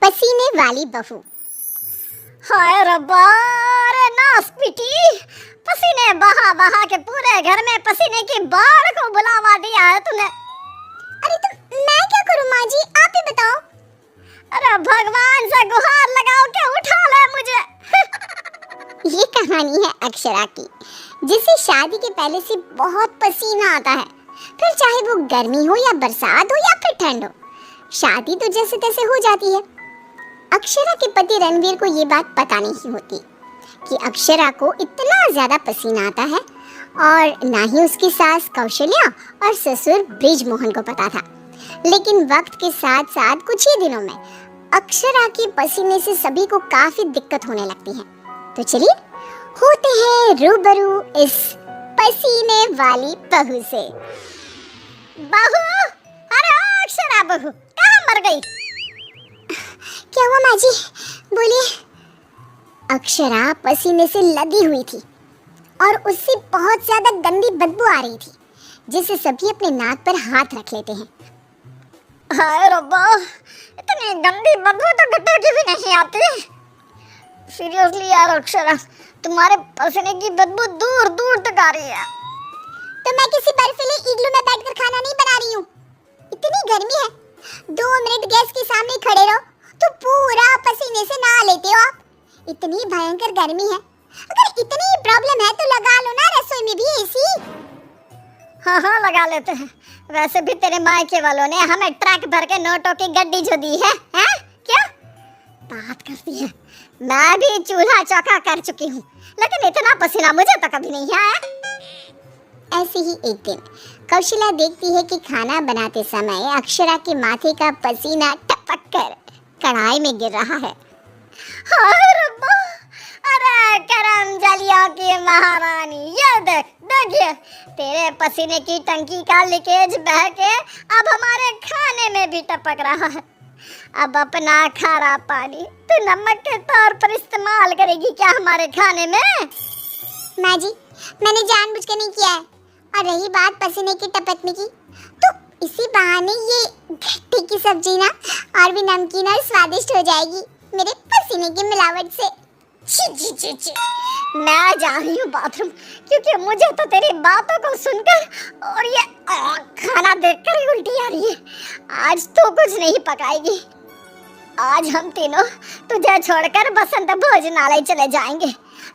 पसीने वाली बहू। हाय रब्बा, अरे नास पीटी, पसीने बहा बहा के पूरे घर में पसीने की बाढ़ को बुलावा दिया है तूने। अरे तो मैं क्या करूं माँ जी, आप ही बताओ। अरे भगवान से गुहार लगाओ के उठा ले मुझे। ये कहानी है अक्षरा की, जिसे शादी के पहले से बहुत पसीना आता है, फिर चाहे वो गर्मी हो या बरसात हो या फिर ठंड हो, शादी तो जैसे तैसे हो जाती है। अक्षरा के पति रणवीर को ये बात पता नहीं होती कि अक्षरा को इतना ज्यादा पसीना आता है, और ना ही उसकी सास कौशल्या और ससुर ब्रिजमोहन को पता था। लेकिन वक्त के साथ साथ कुछ ही दिनों में अक्षरा के पसीने से सभी को काफी दिक्कत होने लगती है। तो चलिए होते हैं रूबरू इस पसीने वाली बहू से। बहू, अरे अक्षरा बहू, कहाँ मर गई? क्या हुआ माँ जी, बोलिए। अक्षरा पसीने से लदी हुई थी और उससे बहुत ज्यादा गंदी बदबू आ रही थी, जिसे सभी अपने नाक पर हाथ रख लेते हैं। हाय रब्बा, इतनी गंदी बदबू तो गट्टे की भी नहीं आती। सीरियसली यार अक्षरा, तुम्हारे पसीने की बदबू दूर दूर तक आ रही है। तो मैं किसी बर्फीले इग्लू में बैठकर खाना नहीं बना रही हूँ। इतनी गर्मी है, 2 मिनट गैस के सामने खड़े रहो तो पूरा पसीने से नहा लेते हो आप। इतनी भयंकर गर्मी है, अगर इतनी प्रॉब्लम है तो लगा लो ना रसोई में भी एसी। हाँ लगा लेते हैं। वैसे भी तेरे मायके वालों ने हमें ट्रक भर के नोटों की गड्डी जो दी है, हैं? क्या बात करती है? मैं भी चूल्हा चौका कर चुकी हूँ, लेकिन इतना पसीना मुझे तो कभी नहीं आया। ऐसे ही एक दिन कौशल्या देखती है कि खाना बनाते समय अक्षरा के माथे का पसीना टपक कर कढ़ाई में गिर रहा है। हाय रब्बा, अरे करम जलिया की महारानी, ये देखिए तेरे पसीने की टंकी का लीकेज बह के अब हमारे खाने में भी टपक रहा है। अब अपना खारा पानी तू नमक के तौर पर इस्तेमाल करेगी क्या हमारे खाने में? माँ जी, मैंने जानबूझ के नहीं किया है। और रही बात पसीने की टपकने की, तो इसी बहाने ये गट्टे की सब्जी ना और भी नमकीन और स्वादिष्ट हो जाएगी मेरे पसीने की मिलावट से। छी छी छी छी, मैं जा रही हूँ बाथरूम, क्योंकि मुझे तो तेरी बातों को सुनकर और ये खाना देखकर ही उल्टी आ रही है। आज तो कुछ नहीं पकाएगी। आज हम तीनों तुझे छोड़कर बसंत भोजनालय चले जाएंगे।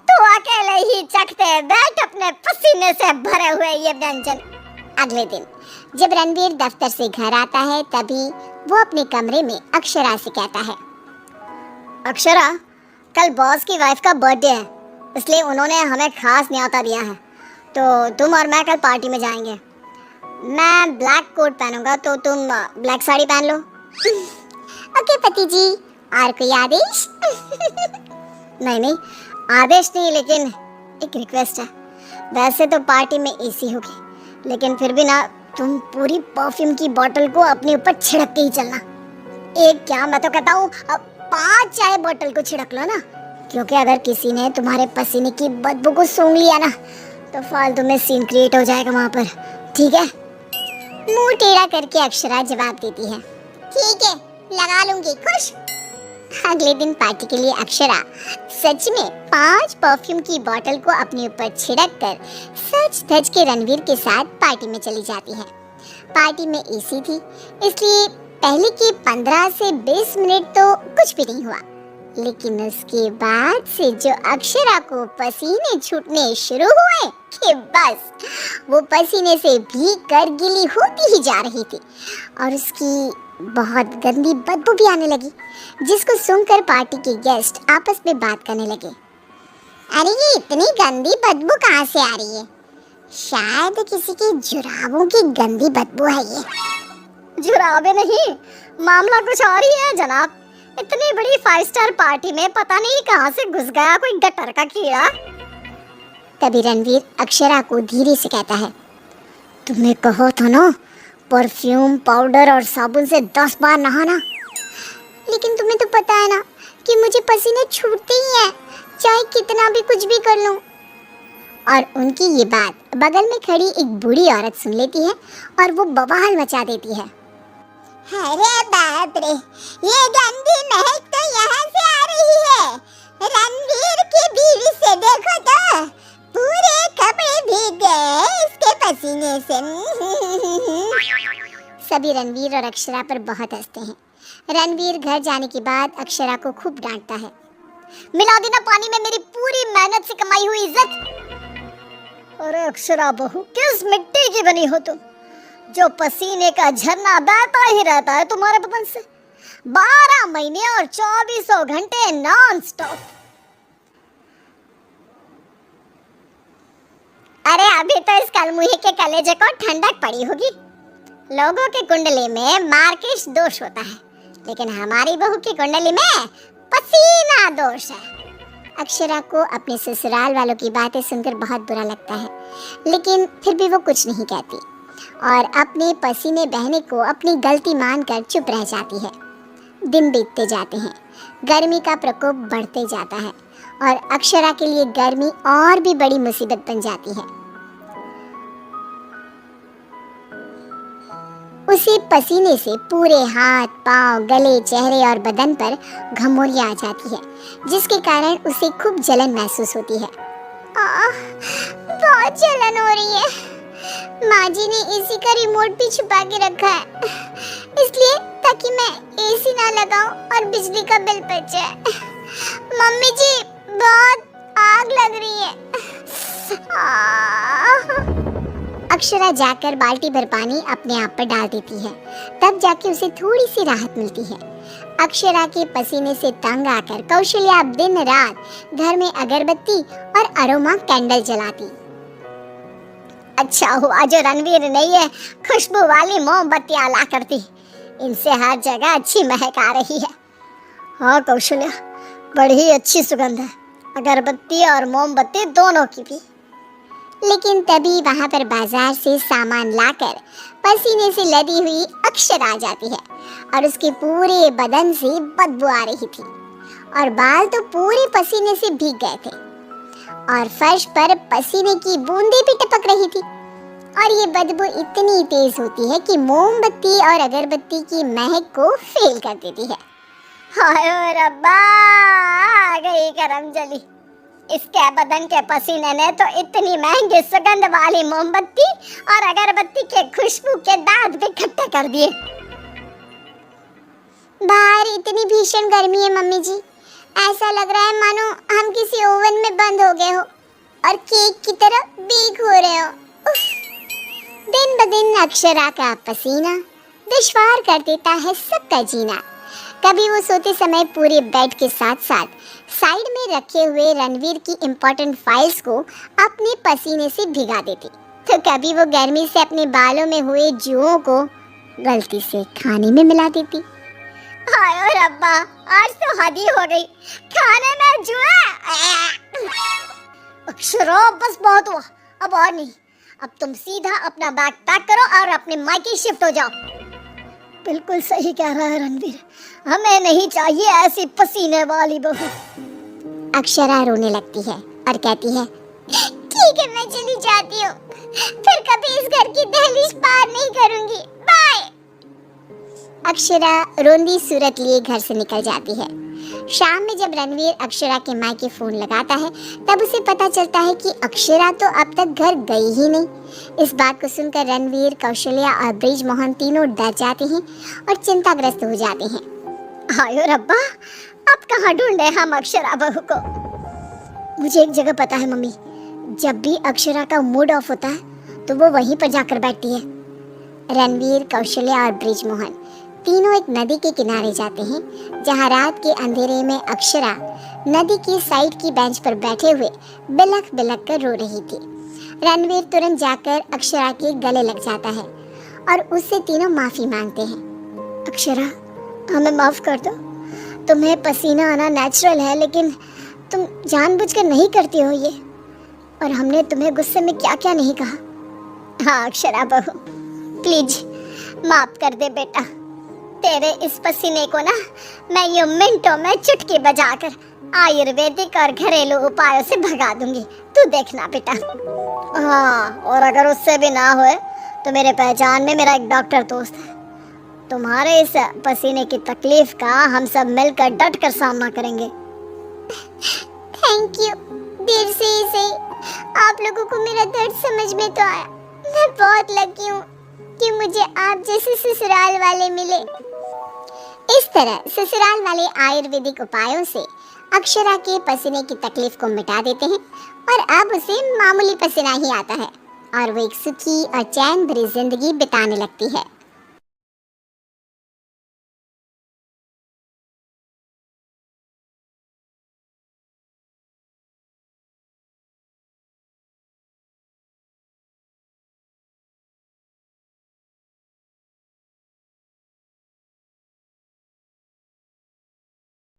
तू अकेले ही चखते बैठ अपने पसीने से भरे हुए ये व्यंजन। अगले दिन जब रणवीर दफ्तर से घर आता है, तभी वो अपने कमरे में अक्षरा से कहता है, अक्षरा, कल बॉस की वाइफ का बर्थडे है, इसलिए उन्होंने हमें खास न्योता दिया है, तो तुम और मैं कल पार्टी में जाएंगे। मैं ब्लैक कोट पहनूंगा, तो तुम ब्लैक साड़ी पहन लो। ओके पति जी, और कोई आदेश? नहीं, आदेश नहीं, लेकिन एक रिक्वेस्ट है। वैसे तो पार्टी में एसी होगी, लेकिन फिर भी ना, तुम पूरी परफ्यूम की बोतल को अपने ऊपर छिड़कते ही चलना। एक क्या, मैं तो कहता हूँ 5 चाय बोतल को छिड़क लो ना, क्योंकि अगर किसी ने तुम्हारे पसीने की बदबू को सूंघ लिया ना, तो फालतू में सीन क्रिएट हो जाएगा वहाँ पर, ठीक है? मुंह टेढ़ा करके अक्षरा जवाब देती है, ठीक है, लगा लूंगी, खुश। अगले दिन पार्टी के लिए अक्षरा सच में 5 परफ्यूम की बोतल को अपने ऊपर छिड़क कर सच धज के रणवीर के साथ पार्टी में चली जाती है। पार्टी में एसी थी, इसलिए पहले के 15 से 20 मिनट तो कुछ भी नहीं हुआ, लेकिन उसके बाद से जो अक्षरा को पसीने छूटने शुरू हुए कि बस वो पसीने से भीग कर गीली होती ही जा रही थी, और उसकी बहुत गंदी बदबू भी आने लगी, जिसको सुनकर पार्टी के गेस्ट आपस में बात करने लगे। अरे ये इतनी गंदी बदबू कहाँ से आ रही है? शायद किसी के जुराबों की गंदी बदबू है ये। जुराबे नहीं, मामला कुछ और ही है जनाब। इतनी बड़ी 5 स्टार पार्टी में पता नहीं कहाँ से घुस गया कोई गटर का कीड़ा। तभी रणवीर अक्षरा को धीरे से कहता है, तुमने कहा था ना परफ्यूम, पाउडर और साबुन से 10 बार नहाना। लेकिन तुम्हें तो पता है ना कि मुझे पसीने छूटते ही हैं, चाहे कितना भी कुछ भी कर लूं। और उनकी ये बात बगल में खड़ी एक बूढ़ी औरत सुन लेती है और वो बवाल मचा देती है। अरे बाप रे, ये गंदी महक तो यहाँ से आ रही है। रणवीर की बीवी से देखो तो पूरे कपड़े भीग गए इसके पसीने से। सभी रणवीर और अक्षरा पर बहुत हंसते हैं। रणवीर घर जाने के बाद अक्षरा को खूब डांटता है। मिला देना पानी में मेरी पूरी मेहनत से कमाई हुई इज्जत। अरे अक्षरा बहू, किस मिट्टी की बनी हो तुम, जो पसीने का झरना बहता ही रहता है तुम्हारे बदन से 12 महीने और 2400 घंटे नॉन स्टॉप। अरे अभी तो इस कलमुही के कलेजे को ठंडक पड़ी होगी। लोगों के कुंडली में मार्किश दोष होता है, लेकिन हमारी बहू की कुंडली में पसीना दोष है। अक्षरा को अपने ससुराल वालों की बातें सुनकर बहुत बुरा लगता है, लेकिन फिर भी वो कुछ नहीं कहती और अपने पसीने बहने को अपनी गलती मानकर चुप रह जाती है। दिन बीतते जाते हैं, गर्मी का प्रकोप बढ़ते जाता है और अक्षरा के लिए गर्मी और भी बड़ी मुसीबत बन जाती है। उसी पसीने से पूरे हाथ, पांव, गले, चेहरे और बदन पर घमौरियां आ जाती है, जिसके कारण उसे खूब जलन महसूस होती है। बहुत जलन हो रही है। माँ जी ने एसी का रिमोट भी छुपा के रखा है, इसलिए ताकि मैं एसी ना लगाऊं और बिजली का बिल बच जाए। मम्मी जी, बहुत आग लग रही है। अक्षरा जाकर बाल्टी भर पानी अपने आप पर डाल देती है, तब जाके उसे थोड़ी सी राहत मिलती है। अक्षरा के पसीने से तंग आकर कौशल्या दिन रात घर में अगरबत्ती और अरोमा कैंडल जलाती। अच्छा हुआ जो रणवीर ने ये खुशबू वाली मोमबत्तियां ला कर दी, इनसे हर जगह अच्छी महक आ रही है। हाँ कौशल्या, बड़ी अच्छी सुगंध है, अगरबत्ती और मोमबत्ती दोनों की भी। लेकिन तभी वहां पर बाजार से सामान लाकर पसीने से लदी हुई अक्षरा आ जाती है और उसके पूरे बदन से बदबू आ रही थी और बाल तो पूरे पसीने से भीग गए थे और फर्श पर पसीने की बूंदें भी टपक रही थी। और ये बदबू इतनी तेज होती है कि मोमबत्ती और अगरबत्ती की महक को फेल कर देती है। हाय रब्बा, आ गई करम जली। इसके बदन के पसीने ने तो इतनी महंगी सुगंध वाली मोमबत्ती और अगरबत्ती के खुशबू के दांत भी खट्टे कर दिए। बाहर इतनी भीषण गर्मी है मम्मी जी, ऐसा लग रहा है मानो हम किसी ओवन में बंद हो गए हो और केक की तरह बेक हो रहे हो। दिन ब दिन अक्षरा का पसीना दुश्वार कर देता है सबका जीना। कभी वो सोते समय पूरे बेड के साथ साथ साइड में रखे हुए रणवीर की इम्पोर्टेंट फाइल्स को अपने पसीने से भिगा देती, तो कभी वो गर्मी से अपने बालों में हुए जुओं को गलती से खाने में मिला देती। हाय रब्बा, आज तो हद ही हो गई, खाने में जुए। अक्षरा बस बहुत हुआ, अब और नहीं। अब तुम सीधा अपना बैग पैक करो और अपने मायके शिफ्ट हो जाओ। बिल्कुल सही कह रहा है रणवीर, हमें नहीं चाहिए ऐसी पसीने वाली बहू। अक्षरा रोने लगती है और कहती है, ठीक है मैं चली जाती हूँ, फिर कभी इस घर की दहलीज पार नहीं करूंगी, बाय। अक्षरा रोंदी सूरत लिए घर से निकल जाती है। शाम में जब रणवीर अक्षरा के मायके फोन लगाता है, तब उसे पता चलता है कि अक्षरा तो अब तक घर गई ही नहीं। इस बात को सुनकर रणवीर, कौशल्या और ब्रिजमोहन तीनों डर जाते हैं और चिंताग्रस्त हो जाते हैं। हाय रब्बा, अब कहाँ ढूंढे हम अक्षरा बहू को। मुझे एक जगह पता है मम्मी, जब भी अक्षरा का मूड ऑफ होता है तो वो वहीं पर जाकर बैठती है। रणवीर, कौशल्या और ब्रिजमोहन तीनों एक नदी के किनारे जाते हैं, जहां रात के अंधेरे में अक्षरा नदी की साइड की बेंच पर बैठे हुए बिलख बिलख कर रो रही थी। रणवीर तुरंत जाकर अक्षरा के गले लग जाता है और उससे तीनों माफी मांगते हैं। अक्षरा, हमें माफ कर दो, तुम्हें पसीना आना नेचुरल है, लेकिन तुम जानबूझकर नहीं करती हो ये, और हमने तुम्हें गुस्से में क्या क्या नहीं कहा। हाँ अक्षरा बहू, प्लीज माफ कर दे बेटा। तेरे इस पसीने को ना मैं यूं मिनटों में चुटकी बजाकर आयुर्वेदिक और घरेलू उपायों से भगा दूंगी, तू देखना बेटा। हाँ, और अगर उससे भी ना होए तो मेरे पहचान में मेरा एक डॉक्टर दोस्त है, तुम्हारे इस पसीने की तकलीफ का हम सब मिलकर डट कर सामना करेंगे। Thank you. देर से ही सही, आप लोगों को मेरा दर्द समझ में तो आया। मैं बहुत लकी हूँ कि मुझे आप जैसे ससुराल वाले मिले। इस तरह ससुराल वाले आयुर्वेदिक उपायों से अक्षरा के पसीने की तकलीफ को मिटा देते हैं और अब उसे मामूली पसीना ही आता है और वो एक सुखी और चैन भरी जिंदगी बिताने लगती है।